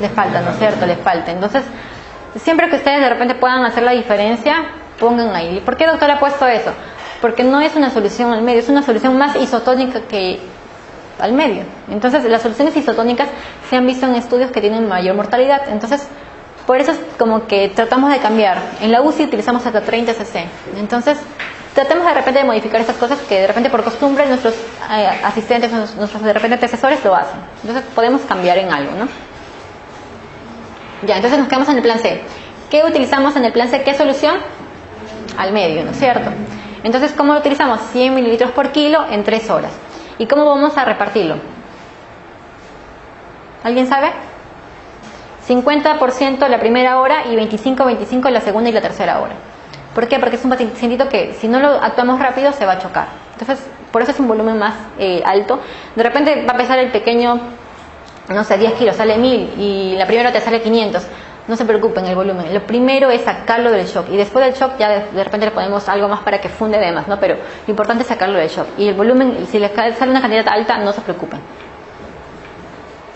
Les falta, ¿no es cierto? Les falta. Entonces, siempre que ustedes de repente puedan hacer la diferencia, pongan ahí. ¿Por qué, doctor, ha puesto eso? Porque no es una solución al medio, es una solución más isotónica que al medio. Entonces, las soluciones isotónicas se han visto en estudios que tienen mayor mortalidad. Entonces, por eso es como que tratamos de cambiar. En la UCI utilizamos hasta 30 cc. Entonces, tratemos de repente de modificar estas cosas que de repente por costumbre nuestros asistentes, nuestros de repente antecesores lo hacen. Entonces, podemos cambiar en algo, ¿no? Ya, entonces nos quedamos en el plan C. ¿Qué utilizamos en el plan C? ¿Qué solución? Al medio, ¿no es cierto? Entonces, ¿cómo lo utilizamos? 100 mililitros por kilo en 3 horas. ¿Y cómo vamos a repartirlo? ¿Alguien sabe? 50% la primera hora y 25% la segunda y la tercera hora. ¿Por qué? Porque es un pacientito que si no lo actuamos rápido se va a chocar. Entonces, por eso es un volumen más alto. De repente va a pesar el pequeño, no sé, 10 kilos, sale 1000 y la primera te sale 500. No se preocupen el volumen. Lo primero es sacarlo del shock y después del shock ya de repente le ponemos algo más para que funde de más, ¿no? Pero lo importante es sacarlo del shock. Y el volumen, si les sale una cantidad alta, no se preocupen.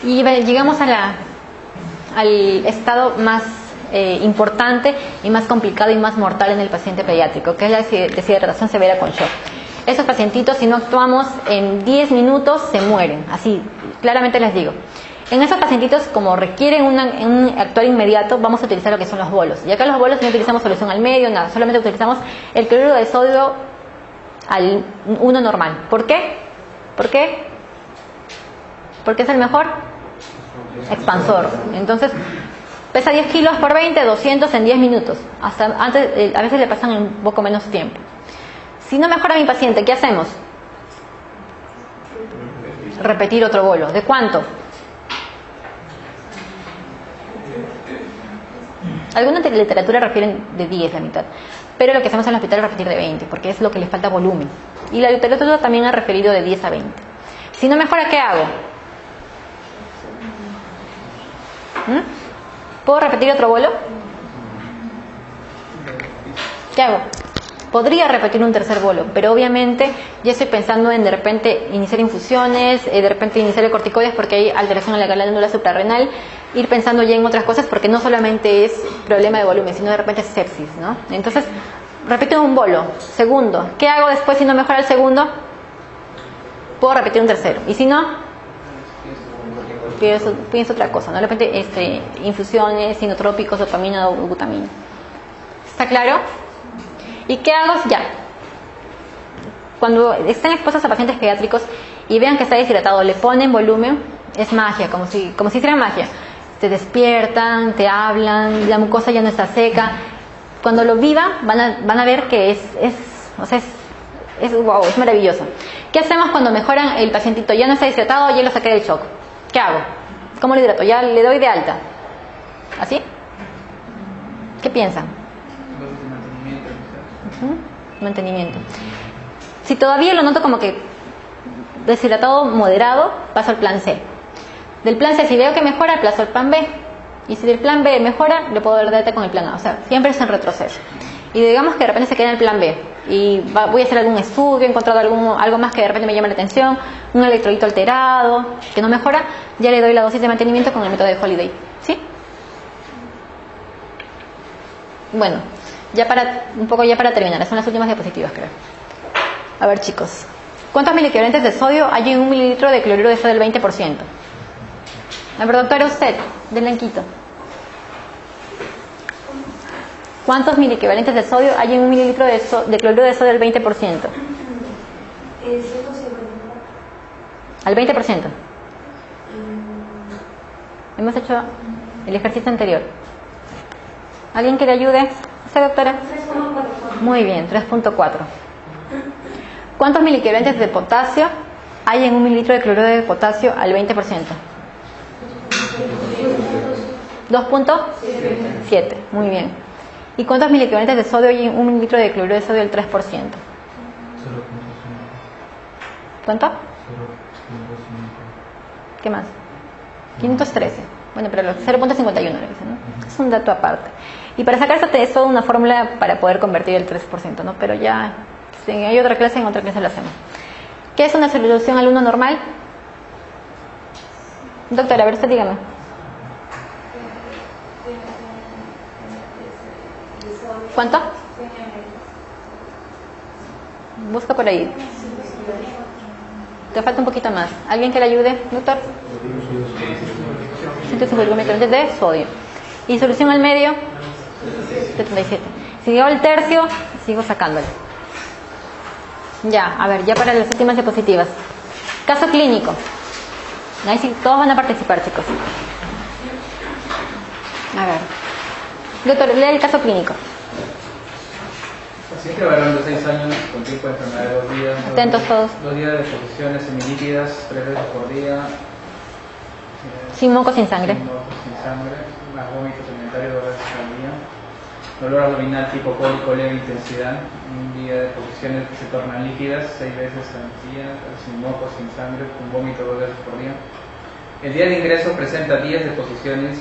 Y llegamos al estado más importante y más complicado y más mortal en el paciente pediátrico, que es la deshidratación severa con shock. Esos pacientitos, si no actuamos en 10 minutos, se mueren. Así, claramente les digo. En esos pacientitos, como requieren un actuar inmediato, vamos a utilizar lo que son los bolos. Y acá los bolos no utilizamos solución al medio, nada. Solamente utilizamos el cloruro de sodio al 1 normal. ¿Por qué? ¿Por qué? ¿Porque es el mejor? expansor. Entonces, pesa 10 kilos por 20, 200 en 10 minutos. Hasta antes, a veces le pasan en un poco menos tiempo. Si no mejora mi paciente, ¿qué hacemos? Repetir otro bolo. ¿De cuánto? Alguna literatura refieren de 10, la mitad. Pero lo que hacemos en el hospital es repetir de 20, porque es lo que le falta volumen. Y la literatura también ha referido de 10 a 20. Si no mejora, ¿qué hago? ¿Puedo repetir otro bolo? ¿Qué hago? Podría repetir un tercer bolo, pero obviamente ya estoy pensando en de repente iniciar infusiones, de repente iniciar el corticoides porque hay alteración en la glándula suprarrenal, ir pensando ya en otras cosas porque no solamente es problema de volumen, sino de repente es sepsis, ¿no? Entonces, repito un bolo, segundo. ¿Qué hago después si no mejora el segundo? Puedo repetir un tercero. Y si no, pienso otra cosa, ¿no? De repente infusiones, sinotrópicos, dopamina o glutamina. ¿Está claro? ¿Y qué hago? Ya. Cuando están expuestos a pacientes pediátricos y vean que está deshidratado, le ponen volumen, es magia, como si hiciera magia. Te despiertan, te hablan, la mucosa ya no está seca. Cuando lo vivan, van a ver que wow, es maravilloso. ¿Qué hacemos cuando mejoran el pacientito? Ya no está deshidratado, ya lo saqué del shock. ¿Qué hago? ¿Cómo lo hidrato? Ya le doy de alta. ¿Así? ¿Qué piensan? Mantenimiento. Si todavía lo noto como que deshidratado moderado, paso al plan C. Del plan C, si veo que mejora, paso al plan B. Y si del plan B mejora, le puedo dar de alta con el plan A. O sea, siempre es en retroceso. Y digamos que de repente se queda en el plan B y voy a hacer algún estudio, he encontrado algo más que de repente me llama la atención, un electrolito alterado que no mejora, ya le doy la dosis de mantenimiento con el método de Holiday. ¿Sí? Bueno, ya para terminar, son las últimas diapositivas, creo. A ver, chicos, ¿cuántos miliequivalentes de sodio hay en un mililitro de cloruro de sodio del 20%? A ver, doctora, usted, del blanquito. ¿Cuántos miliequivalentes de sodio hay en un mililitro de cloruro de sodio del 20%? Al 20%. Hemos hecho el ejercicio anterior. ¿Alguien que le ayude? ¿Usted, doctora? 3.4. Muy bien, 3.4. ¿Cuántos miliequivalentes de potasio hay en un mililitro de cloruro de potasio al 20%? 2.7. Muy bien. ¿Y cuántos miliequivalentes de sodio hay en un mililitro de cloruro de sodio del 3%? ¿Cuánto? 0.5. ¿Qué más? 513. Bueno, pero 0.51 le dicen, ¿no? Es un dato aparte. Y para sacar es toda una fórmula para poder convertir el 3%, ¿no? Pero ya, si hay otra clase, en otra clase lo hacemos. ¿Qué es una solución al 1 normal? Doctora, a ver, usted dígame. ¿Cuánto? Busca por ahí. Te falta un poquito más. ¿Alguien que le ayude, doctor? 150 microgramos de sodio. ¿Y solución al medio? 77. Si llego al tercio, sigo sacándole. Ya, a ver, ya para las últimas diapositivas. Caso clínico. Ahí sí, todos van a participar, chicos. A ver. Doctor, lea el caso clínico. Paciente varón de 6 años con tipo de enfermedad de 2 días. Atentos todos. 2 días de posiciones semilíquidas, 3 veces por día. Sin moco, sin sangre. Sin moco, sin sangre. Más vómitos alimentarios 2 veces al día. Dolor abdominal tipo cólico leve intensidad. Un día de posiciones que se tornan líquidas 6 veces al día. Sin moco, sin sangre. Con vómito 2 veces por día. El día de ingreso presenta 10 deposiciones.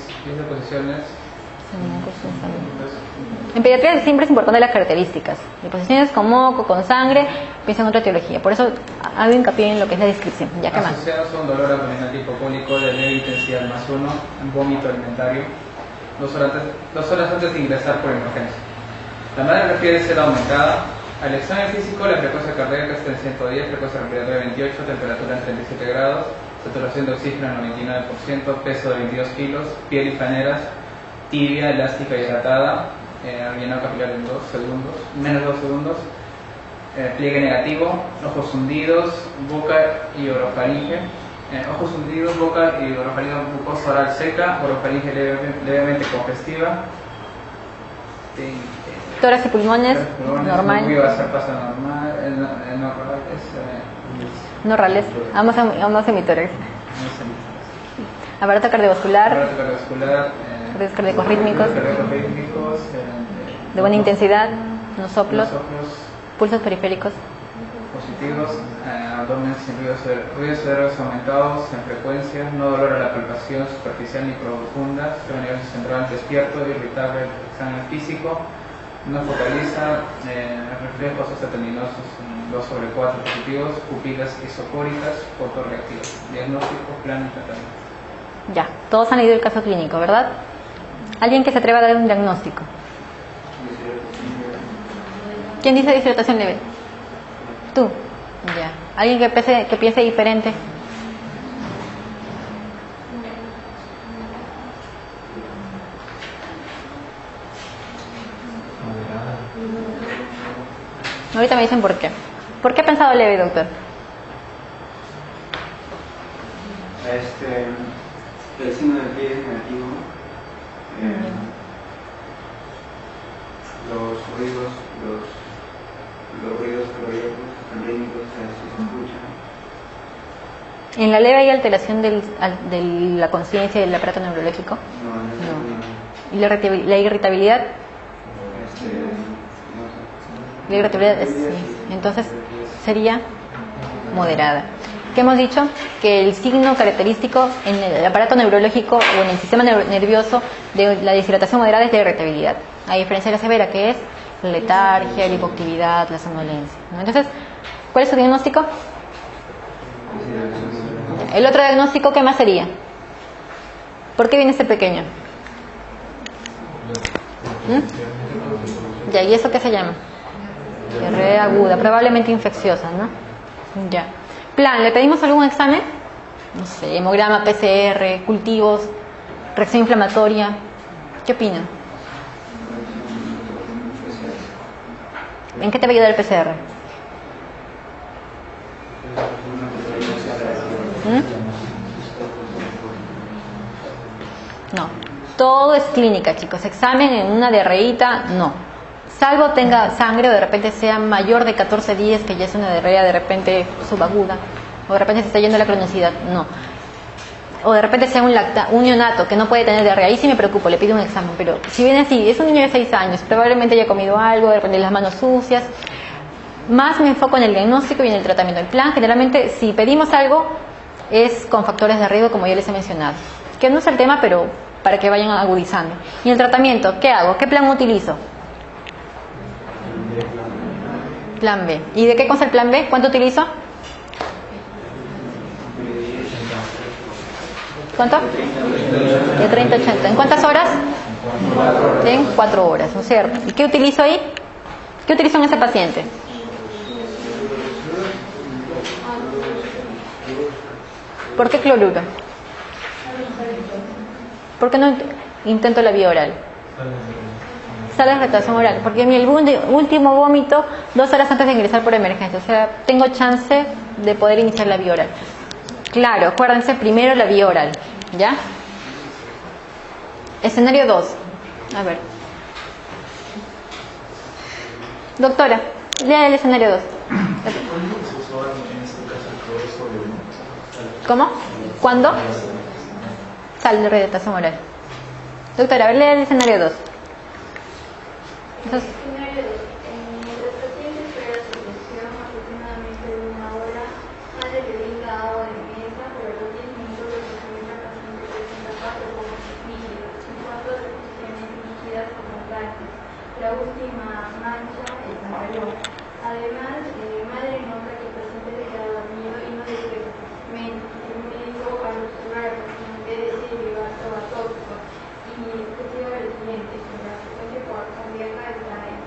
En pediatría siempre es importante las características. Deposiciones con moco, con sangre, piensa en otra etiología. Por eso hago hincapié en lo que es la descripción. ¿Ya qué más? Asociados son dolor abdominal tipo cólico de leve intensidad más 1, vómito alimentario, 2 horas antes de ingresar por emergencia. La madre refiere ser aumentada. Al examen físico, la frecuencia cardíaca está en 110, frecuencia respiratoria 28, temperatura en 37 grados, saturación de oxígeno en 99%, peso de 22 kilos, piel y flaneras, tibia, elástica y hidratada, llenado capilar en 2 segundos, menos 2 segundos, pliegue negativo, ojos hundidos, boca y orofaringe, ojos hundidos, boca y orofaringe mucosa oral seca, orofaringe levemente congestiva. Tórax y pulmones, normal. Muy va a ser pasa normal. No rales, ambos hemitórax. Aparato cardiovascular. Aparato cardiovascular. Cardíacos rítmicos. De buena intensidad. No soplos. Pulsos periféricos. Positivos. Abdomen sin ruidos cerebrales aumentados en frecuencia. No dolor a la palpación superficial ni profunda. A nivel central despierto, irritable, examen físico. No focaliza, reflejos acetaminosos 2/4 positivos, pupilas isocóricas, fotorreactivas. Diagnóstico, plan y tratamiento. Ya, todos han leído el caso clínico, ¿verdad? ¿Alguien que se atreva a dar un diagnóstico? ¿Quién dice deshidratación leve? Tú. Ya. ¿Alguien que piense diferente? Ahorita me dicen por qué. ¿Por qué ha pensado leve, doctor? El signo del pie es negativo. Los ruidos cardíacos, rítmicos, se escuchan. ¿En la leve hay alteración de la conciencia y del aparato neurológico? No. ¿Y la irritabilidad? La irritabilidad sí. Entonces sería moderada. ¿Qué hemos dicho? Que el signo característico en el aparato neurológico o en el sistema nervioso de la deshidratación moderada es la irritabilidad, a diferencia de la severa, que es la letargia, la hipoactividad, la somnolencia, ¿no? Entonces, ¿cuál es su diagnóstico? El otro diagnóstico, ¿qué más sería? ¿Por qué viene este pequeño? Ya, ¿y eso qué se llama? Diarrea aguda, probablemente infecciosa, ¿no? Ya. Plan, ¿le pedimos algún examen? No sé, hemograma, PCR, cultivos, reacción inflamatoria. ¿Qué opinan? ¿En qué te va a ayudar el PCR? No. Todo es clínica, chicos. Examen en una diarreíta, no. Salvo tenga sangre o de repente sea mayor de 14 días, que ya es una diarrea de repente subaguda, o de repente se está yendo la cronosidad, no. O de repente sea un neonato que no puede tener diarrea, ahí sí me preocupo, le pido un examen. Pero si viene así, es un niño de 6 años, probablemente haya comido algo, de repente las manos sucias. Más me enfoco en el diagnóstico y en el tratamiento. El plan, generalmente, si pedimos algo, es con factores de riesgo, como ya les he mencionado. Que no es el tema, pero para que vayan agudizando. Y el tratamiento, ¿qué hago? ¿Qué plan utilizo? Plan B. ¿Y de qué cosa el plan B? ¿Cuánto utilizo? ¿Cuánto? De 30 a 80. ¿En cuántas horas? En 4 horas, ¿no es cierto? ¿Y qué utilizo ahí? ¿Qué utilizo en ese paciente? ¿Por qué cloruro? ¿Por qué no intento la vía oral? Sale de retracción oral, porque mi último vómito 2 horas antes de ingresar por emergencia, o sea, tengo chance de poder iniciar la vía oral. Claro, acuérdense, primero la vía oral, ¿ya? Escenario 2. A ver. Doctora, lea el escenario 2. ¿Cómo? ¿Cuándo? Sal de retracción oral. Doctora, a ver, lea el escenario 2. Entonces, el paciente espera su sesión aproximadamente de 1 hora, madre le brinda agua de mesa, pero a los 10 minutos de procedimiento el paciente presenta 4 coma líquidos, y 4 deposiciones líquidas como gases. La última mancha es mayor. Además, madre nota que el paciente se queda dormido y no despierta. El médico, al observar al paciente, decide llevarlo a tóxico y decide lo siguiente: la frecuencia cardíaca está en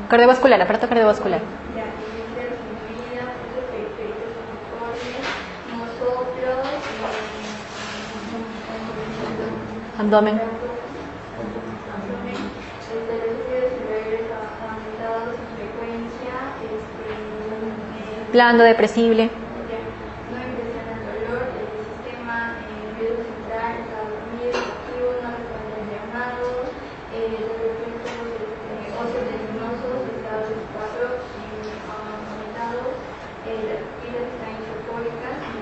Cardiovascular, aparato cardiovascular. Ya, vísceras incluidas, puntos periféricos uniformes, nosotros, Abdomen. aumentados en frecuencia, Blando, depresible. no impresiona el dolor, el sistema nervioso central está dormido, activo, no responde a llamados, los reflejos óseos teninosos, estados 4 aumentados, las pupilas están isofóricas, y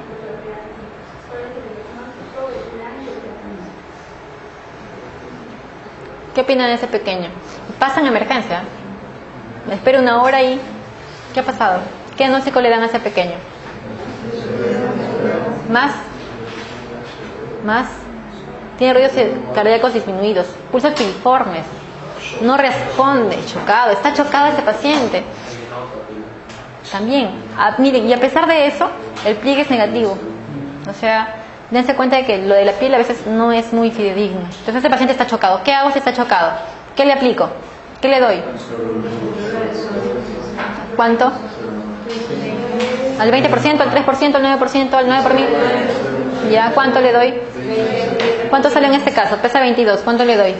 solo se le diagnóstico del plan de tratamiento. ¿Qué opinan de ese pequeño? Pasa en emergencia. Me espero una hora y... ¿Qué ha pasado? ¿Qué diagnóstico le dan a ese pequeño? ¿Más? ¿Más? Tiene ruidos cardíacos disminuidos, pulsos filiformes, no responde, chocado, está chocado ese paciente. También, miren, y a pesar de eso, el pliegue es negativo. O sea, dense cuenta de que lo de la piel a veces no es muy fidedigno. Entonces ese paciente está chocado. ¿Qué hago si está chocado? ¿Qué le aplico? ¿Qué le doy? ¿Cuánto? ¿Al 20%, al 3%, al 9%, al 9 por 1000? ¿Ya? ¿Cuánto le doy? ¿Cuánto sale en este caso? Pesa 22. ¿Cuánto le doy?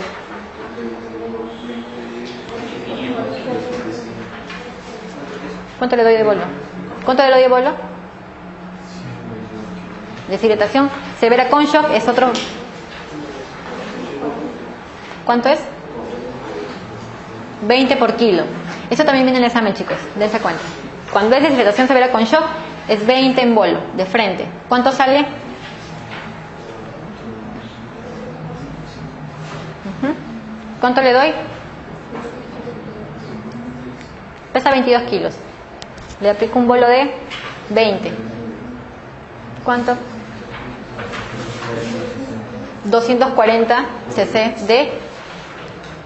¿Cuánto le doy de bolo? ¿Cuánto le doy de bolo? Deshidratación severa con shock es otro. ¿Cuánto es? 20 por kilo. Eso también viene en el examen, chicos. Dense cuenta. Cuando es deshidratación severa con shock, es 20 en bolo, de frente. ¿Cuánto sale? ¿Cuánto le doy? Pesa 22 kilos. Le aplico un bolo de 20. ¿Cuánto? 240 cc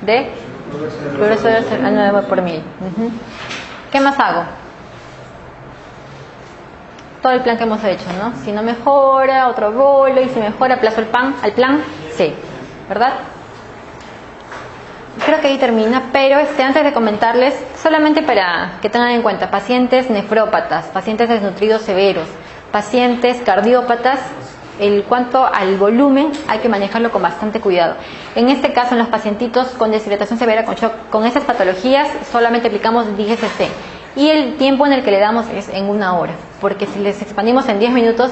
de progreso al 9 por 1000. ¿Qué más hago? Todo el plan que hemos hecho, ¿no? Si no mejora, otro bolo, y si mejora, aplazo el plan C, ¿verdad? Creo que ahí termina, pero antes de comentarles, solamente para que tengan en cuenta, pacientes nefrópatas, pacientes desnutridos severos, pacientes cardiópatas, cuanto al volumen hay que manejarlo con bastante cuidado. En este caso, en los pacientitos con deshidratación severa con shock, con esas patologías, solamente aplicamos 10 cc. Y el tiempo en el que le damos es en 1 hora, porque si les expandimos en 10 minutos,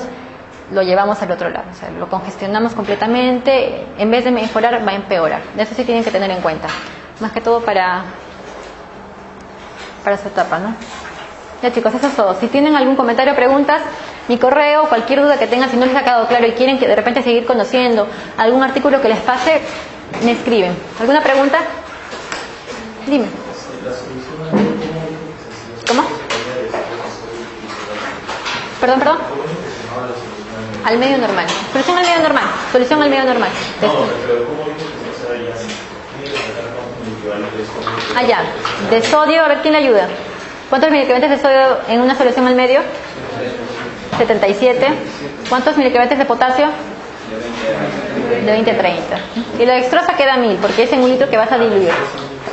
lo llevamos al otro lado, o sea, lo congestionamos completamente, en vez de mejorar va a empeorar. Eso sí tienen que tener en cuenta, más que todo para su etapa, ¿no? Ya, chicos, eso es todo. Si tienen algún comentario o preguntas, mi correo, cualquier duda que tengan, si no les ha quedado claro y quieren que de repente seguir conociendo algún artículo que les pase, me escriben. ¿Alguna pregunta? Dime. ¿Cómo? Perdón. Al medio normal. Solución al medio normal. Solución al medio normal. No, pero ¿cómo dijo que se sabía si tiene que tratar con equivalentes? Ah, ya. De sodio, a ver quién le ayuda. ¿Cuántos miliequivalentes de sodio en una solución al medio? 77. ¿Cuántos miliequivalentes de potasio? De 20 a 30. Y la dextrosa queda 1000, porque es en un litro que vas a diluir.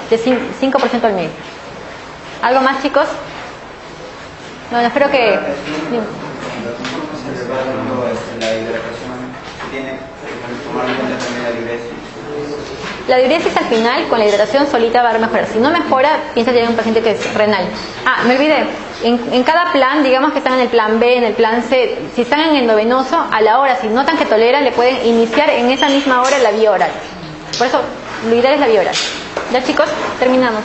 De 5% al 1000. ¿Algo más, chicos? Bueno, espero que... La hidratación tiene que tomar en cuenta también la diuresis. La diuresis al final, con la hidratación solita va a mejorar. Si no mejora, piensa que hay un paciente que es renal. Ah, me olvidé. En cada plan, digamos que están en el plan B, en el plan C, si están en endovenoso, a la hora, si notan que toleran, le pueden iniciar en esa misma hora la vía oral. Por eso, lo ideal es la vía oral. Ya, chicos, terminamos.